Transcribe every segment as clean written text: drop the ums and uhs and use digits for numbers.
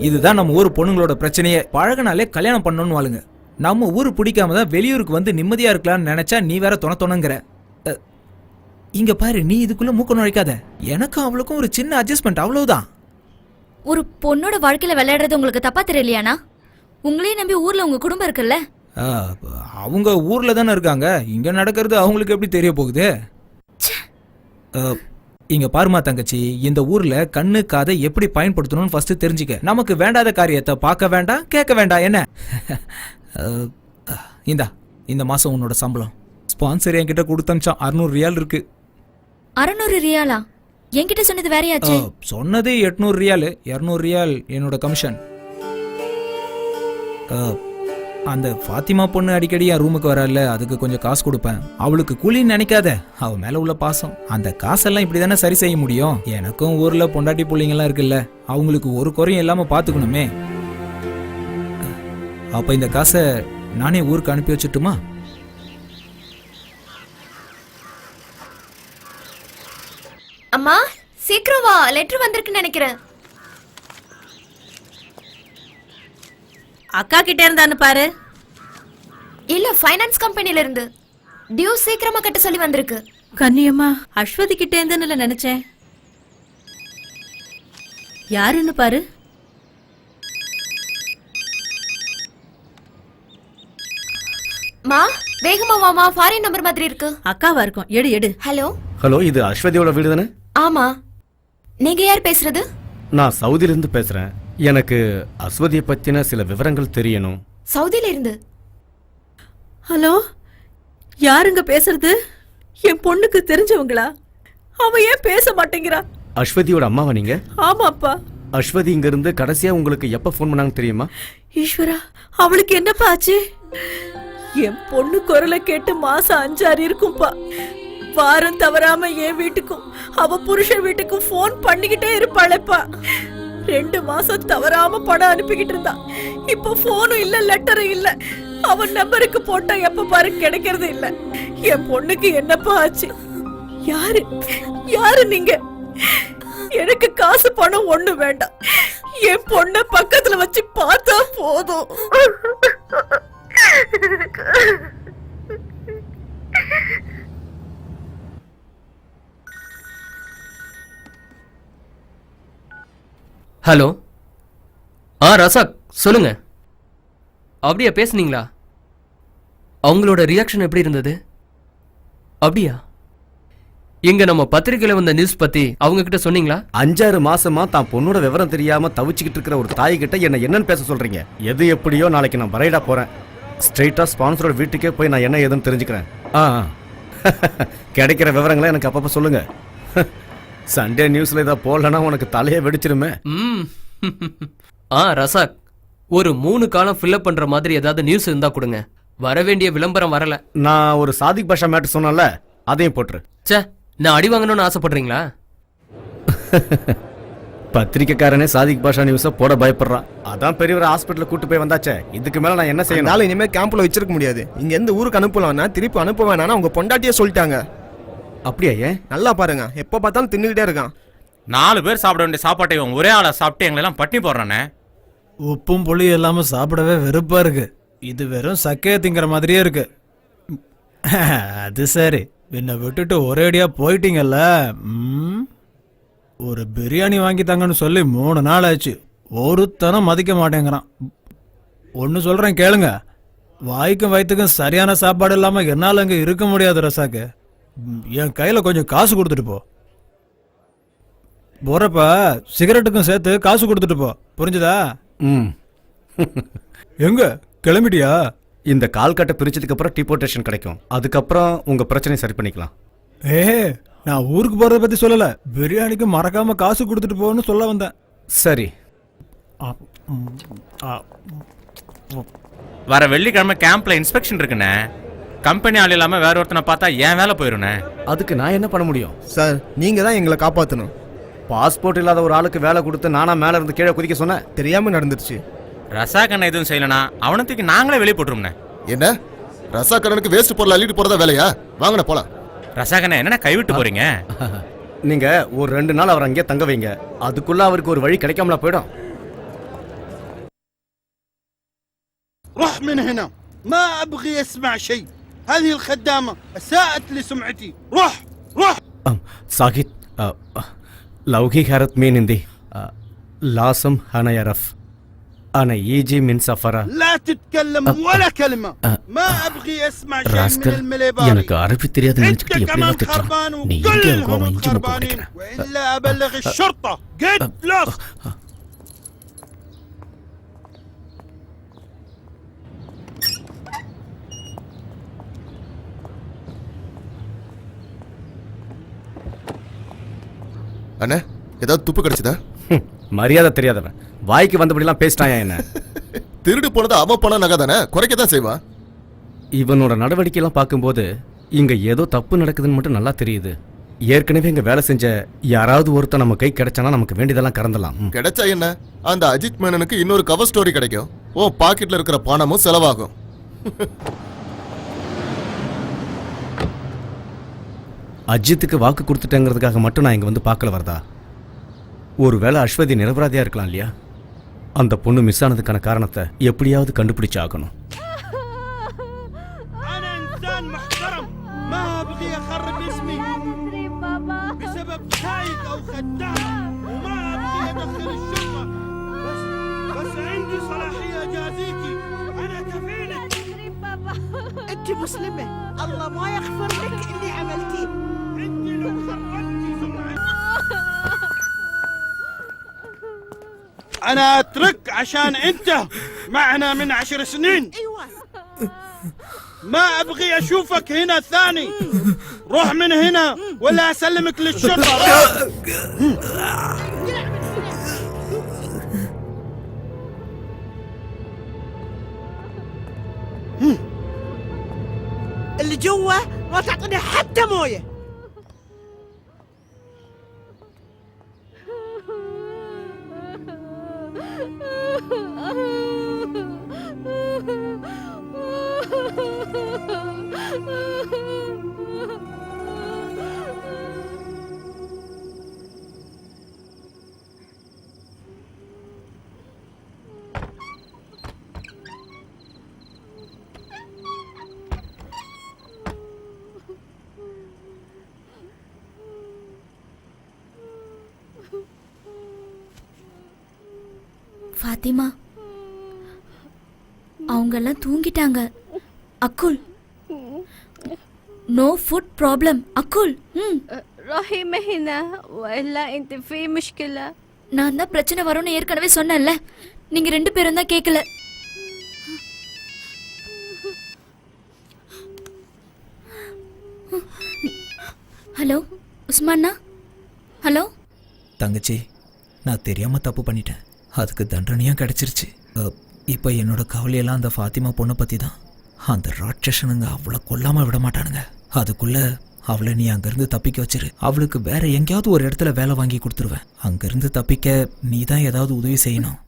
இதுதான் நம்ம ஊர் பொண்ணுங்களோட பிரச்சனையே. பழகினாலே கல்யாணம் பண்ணணும்னு வாழுங்க. நம்ம ஊரு பிடிக்காம தான் வெளியூருக்கு வந்து நிம்மதியா இருக்கலாம்னு நினைச்சா நீ வேற தொணங்கிற. இங்க பாரு, நீ இதுக்குள்ள மூக்க நுழைக்காத. எனக்கும் அவளுக்கும் ஒரு சின்ன அட்ஜஸ்ட்மெண்ட், அவ்வளவுதான். ஒரு பொண்ணோட வாழ்க்கையில விளையாடுறது உங்களுக்கு தப்பா தெரியலையானா? உங்களையும் நம்பி ஊர்ல உங்க குடும்பம் இருக்குல்ல. அவங்க ஊர்ல தானே இருக்காங்க, இங்க நடக்கிறது அவங்களுக்கு எப்படி தெரிய போகுது? இங்க பாருமா தங்கச்சி, இந்த ஊர்ல கண்ணு காதை எப்படி பயன்படுத்தணும்னு ஃபர்ஸ்ட் தெரிஞ்சுக்க. நமக்கு வேண்டாத காரியத்தை பார்க்க வேண்டாம், கேட்க வேண்டாம். என்ன இந்த மாசம் உன்னோட சம்பளம் ஸ்பான்சர் என்கிட்ட கொடுத்தமிச்சான். 600 ரியால் இருக்கு. 600 ரியாலா? என்கிட்ட சொன்னது வேறையாச்சு. சொன்னது 800 ரியால். 200 ரியால் என்னோட கமிஷன். அந்த ஃபாத்திமா பொண்ணு அடிக்கடி என் ரூமுக்கு வரல, அதுக்கு கொஞ்சம் காசு கொடுப்பேன். அவளுக்கு கூலின்னு நினைக்காத, அவ மேல உள்ள பாசம். அந்த காசெல்லாம் இப்படி தானே சரி செய்ய முடியும். எனக்கும் ஊர்ல பொண்டாட்டி பிள்ளைங்கெல்லாம் இருக்குல்ல, அவங்களுக்கு ஒரு குறையும் இல்லாம பாத்துக்கணுமே. அப்ப இந்த காசை நானே ஊருக்கு அனுப்பி வச்சுட்டுமா? அம்மா சீக்கிரம் வா, லெட்டர் வந்திருக்குன்னு நினைக்கிறேன். அக்கா கிட்ட இருந்தான்னு பாரு. இல்ல, ஃபைனான்ஸ் கம்பெனில இருந்து. டியூ சீக்கிரமா கட்ட சொல்லி வந்திருக்கு. கன்னியம்மா, அஸ்வதி கிட்ட இருந்துன்னு நினைச்சேன். யாருன்னு பாரு. மா வேகமா வாமா, ஃபாரின் நம்பர் மாதிரி இருக்கு. அக்காவா இருக்கும், எடு எடு. ஹலோ ஹலோ, இது அஸ்வதியோட வீடு தானே? ஆமா. நீங்க யார் பேசுறது? நான் சவுதியில இருந்து பேசுறேன். எனக்கு அஸ்வதியை பத்தின சில விவரங்கள் தெரியணும். சவுதியில இருந்து? ஹலோ, யாருங்க பேசுறது? என் பொண்ணுக்கு தெரிஞ்சவங்களா? அவ ஏன் பேச மாட்டேங்கிறா? அஸ்வதியோட அம்மாவா நீங்க? ஆமாப்பா. அஸ்வதி இங்க இருந்து கடைசியா உங்களுக்கு எப்ப போன் பண்ணாங்க தெரியுமா? ஈஸ்வரா, அவளுக்கு என்னப்பா ஆச்சு? என் பொண்ணு குரலை கேட்டு மாசம் 5-6 இருக்கும்பா. வாரம் தவறாம என் வீட்டுக்கும் அவ புருஷன் வீட்டுக்கும் போன் பண்ணிக்கிட்டே இருப்பாளப்பா. 2 மாசம் தவறாம பணம் அனுப்பிக்கிட்டு இருந்தா. இப்ப போனும் இல்ல, லெட்டரும் இல்ல. அவன் நம்பருக்கு போட்டா எப்ப பாரு கிடைக்கிறது இல்ல. என் பொண்ணுக்கு என்னப்பா ஆச்சு? யாரு யாரு நீங்க? எனக்கு காசு பணம் ஒண்ணு வேண்டாம். என் பொண்ண பக்கத்துல வச்சு பார்த்தா போதும். ஹலோ. ரசாக் சொல்லுங்க. அப்படியா பேசுனீங்களா? அவங்களோட ரியாக்ஷன் எப்படி இருந்தது? அப்படியா? எங்க நம்ம பத்திரிகையில வந்த நியூஸ் பத்தி அவங்க கிட்ட சொன்னீங்களா? 5-6 மாசமா தான் பொண்ணோட விவரம் தெரியாம தவிச்சுக்கிட்டு இருக்கிற ஒரு தாய் கிட்ட என்னன்னு பேச சொல்றீங்க? எது எப்படியோ நாளைக்கு நான் பரைடா போறேன். ஸ்ட்ரெயிட்டா ஸ்பான்சரோட வீட்டுக்கே போய் நான் என்ன ஏதுன்னு தெரிஞ்சுக்கிறேன். கிடைக்கிற விவரங்களை எனக்கு அப்பப்ப சொல்லுங்க. சண்டே நியூஸ்ல இதை போடலன்னா உனக்கு தலையே வெடிச்சிருமே. ரசாக், ஒரு 3 காலம் ஃபில்அப் பண்ற மாதிரி ஏதாவது நியூஸ் இருந்தா கொடுங்க. வர வேண்டிய விளம்பரம் வரல. நான் ஒரு சாதிக் பாஷா மேட்டர் சொன்னல, அதையும் போட்டுரு. சே, நான் அடி வாங்கணும்னு ஆசைப்படுறீங்களா? பத்திரிக்கைக்காரனே சாதிக் பாஷா நியூஸ போட பயப்படுறான். அதான் பெரியவர் ஹாஸ்பிட்டல் கூட்டு போய் வந்தாச்சே. இதுக்கு மேல நான் என்ன செய்யணும்? இனிமே கேம்ப்ல வச்சிருக்க முடியாது. இங்க எந்த ஊருக்கு அனுப்பலாம்னா திருப்பி அனுப்ப வேணாம்னு உங்க பொண்டாட்டியே சொல்லிட்டாங்க. அப்படியா? ஏன்? நல்லா பாருங்க, எப்ப பார்த்தாலும் தின்னுகிட்டே இருக்கான். 4 பேர் சாப்பிட வேண்டிய சாப்பாட்டை இவன் ஒரே ஆளா சாப்பிட்டு எங்களெல்லாம் பட்டினி போடுறானே. உப்பும் புளி இல்லாம சாப்பிடவே வெறுப்பா இருக்கு. இது வெறும் சக்கைய திங்கிற மாதிரியே இருக்கு. அது சரி, என்னை விட்டுட்டு ஒரேடியா போயிட்டீங்கல்ல. ஒரு பிரியாணி வாங்கி தாங்கன்னு சொல்லி 3 நாள் ஆச்சு. ஒருத்தனம் மதிக்க மாட்டேங்கிறான். ஒன்னு சொல்றேன் கேளுங்க, வாய்க்கும் வயிற்றுக்கும் சரியான சாப்பாடு இல்லாம என்னால அங்க இருக்க முடியாது. ரசாக்கு, என் கையில கொஞ்சம் காசு கொடுத்துட்டு போ. போறப்ப சிகரெட்டுக்கும் சேர்த்து காசு கொடுத்துட்டு போ, புரிஞ்சுதா? எங்க கிளம்பிட்டியா? இந்த கால் கட்டை பிரிச்சதுக்கு அப்புறம் டிபோர்டேஷன் கிடைக்கும். அதுக்கப்புறம் உங்க பிரச்சனை சரி பண்ணிக்கலாம். நான் ஊருக்கு போறத பத்தி சொல்லல, பிரியாணிக்கு மறக்காம காசு கொடுத்துட்டு போன்னு சொல்ல வந்தேன். சரி. வர வெள்ளிக்கிழமை கேம்ப்ல இன்ஸ்பெக்ஷன் இருக்குண்ணே. கம்பெனி ஆள் இல்லாம வேற ஒருத்தனை பார்த்தா ஏன் வேலை போயிருண்ணே. அதுக்கு நான் என்ன பண்ண முடியும்? சார், நீங்க தான் எங்களை காப்பாற்றணும். பாஸ்போர்ட் இல்லாத ஒரு ஆளுக்கு வேலை கொடுத்து நானா மேல இருந்து கீழே குதிக்க சொன்னேன்? தெரியாம நடந்துருச்சு. ரசாக்கண்ணை எதுவும் செய்யலனா அவனத்துக்கு நாங்களே வெளியே போட்டுரும்ண்ணே. என்ன ரசாக்கண்ணனுக்கு வேஸ்ட் பொருள் அள்ளிட்டு போறதா வேலையா? வாங்கண்ணே போலாம். ரசாக்கண்ணை என்ன கைவிட்டு போறீங்க? நீங்க ஒரு 2 நாள் அவர் அங்கேயே தங்க வைங்க. அதுக்குள்ள அவருக்கு ஒரு வழி கிடைக்காமல போயிடும். روح من هنا ما ابغي اسمع شيء هذه الخدامة اساءت لسمعتي روح روح சாகித் லவ்கி ஹரத் மீன் இந்தி லாசம் ஹனயரஃப் أنا يجي من سفرة لا تتكلم ولا كلمة ما ابغي اسمع شيء من ராஸ்கல் المليباري எனக்கு அரபி தெரியாது انت நினைச்சிட்டு எப்படி كمان திட்டுறான் خربان நீ எங்கே وكلهم கோவம் இஞ்சி முக்கு خربانين கிடைக்கிற والا ابلغ الشرطة قد فلوس அண்ணே ஏதாவது துப்பு கிடைச்சதா? மரியாதை தெரியாதவன் வாய்க்கு வந்தபடிலாம் பேசிட்டாயா என்ன திருடு போனது அவன் பணம் நகை தானே, குறைக்க தான் செய்வான். இவனோட நடவடிக்கையெல்லாம் பார்க்கும்போது இங்க ஏதோ தப்பு நடக்குதுன்னு மட்டும் நல்லா தெரியுது. ஏற்கனவே இங்க வேலை செஞ்ச யாராவது ஒருத்தர் நம்ம கை கிடைச்சானா நமக்கு வேண்டியதெல்லாம் கறந்தலாம். கிடைச்சா என்ன, அந்த அஜித் மேனனுக்கு இன்னொரு கவர் ஸ்டோரி கிடைக்கும். ஓ பாக்கெட்ல இருக்கிற பணமும் செலவாகும். அஜித்துக்கு வாக்கு கொடுத்துட்டேங்கிறதுக்காக மட்டும் நான் இங்க வந்து பார்க்கல வரதா. ஒருவேளை அஸ்வதி நிரபராதியா இருக்கலாம் இல்லையா? அந்த பொண்ணு மிஸ் ஆனதுக்கான காரணத்தை எப்படியாவது கண்டுபிடிச்சு ஆகணும். انا انسان محترم ما ابغي اخرب اسمي بسبب سايق او خدام وما ابغي ادخل الشرطة بس عندي صلاحية اجازيكي انا كفيلك انت مسلمة الله ما يغفر لك اللي عملتيه. انت لو خربتي سمعتي انا اترك عشان انت معنا من 10 سنين. ايوه ما ابغي اشوفك هنا ثاني. روح من هنا ولا اسلمك للشرطة. اللي جوا ما تعطيني حتى مويه. ஃபாத்திமா அவங்கெல்லாம் தூங்கிட்டாங்க. அக்குல் நோ ஃபுட் ப்ராப்ளம். அக்குல் روحي هنا والا انت في مشكلة. நான் தான் பிரச்சனை வரும்னு ஏற்கனவே சொன்னேன்ல, நீங்க 2 பேரும் தான் கேட்கல. ஹலோ உஸ்மானா? ஹலோ தங்கச்சி, நான் தெரியாம தப்பு பண்ணிட்டேன். அதுக்கு தண்டனையும் கிடைச்சிருச்சு. இப்போ என்னோட கவலையெல்லாம் அந்த ஃபாத்திமா பொண்ணை பற்றி தான். அந்த ராட்சசனுங்க அவளை கொல்லாமல் விட மாட்டானுங்க. அதுக்குள்ள அவளை நீ அங்கேருந்து தப்பிக்க வச்சிரு. அவளுக்கு வேற எங்கேயாவது ஒரு இடத்துல வேலை வாங்கி கொடுத்துருவேன். அங்கேருந்து தப்பிக்க நீ தான் ஏதாவது உதவி செய்யணும்.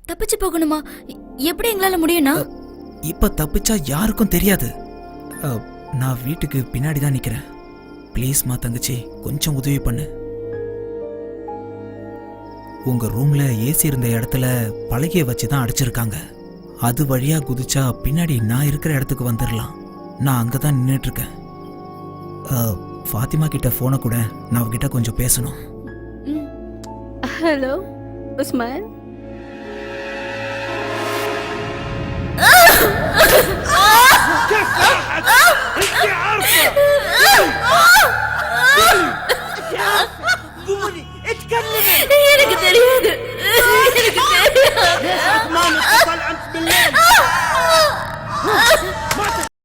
தப்பிச்சு போகணுமா? எப்படி எங்களால முடியும்னா? இப்போ தப்பிச்சா யாருக்கும் தெரியாது. நான் வீட்டுக்கு பின்னாடி தான் நிற்கிறேன். ப்ளீஸ்மா தங்கச்சி, கொஞ்சம் உதவி பண்ணு. உங்க ரூம்ல ஏசி இருந்த இடத்துல பலகையை வச்சு தான் அடிச்சிருக்காங்க. அது வழியா குதிச்சா பின்னாடி நான் இருக்கிற இடத்துக்கு வந்துடலாம். நான் அங்கே தான் நின்றுட்டு இருக்கேன். ஃபாத்திமா கிட்ட ஃபோனை கூட, நான் அவகிட்ட கொஞ்சம் பேசணும். هلو عثمان. قولي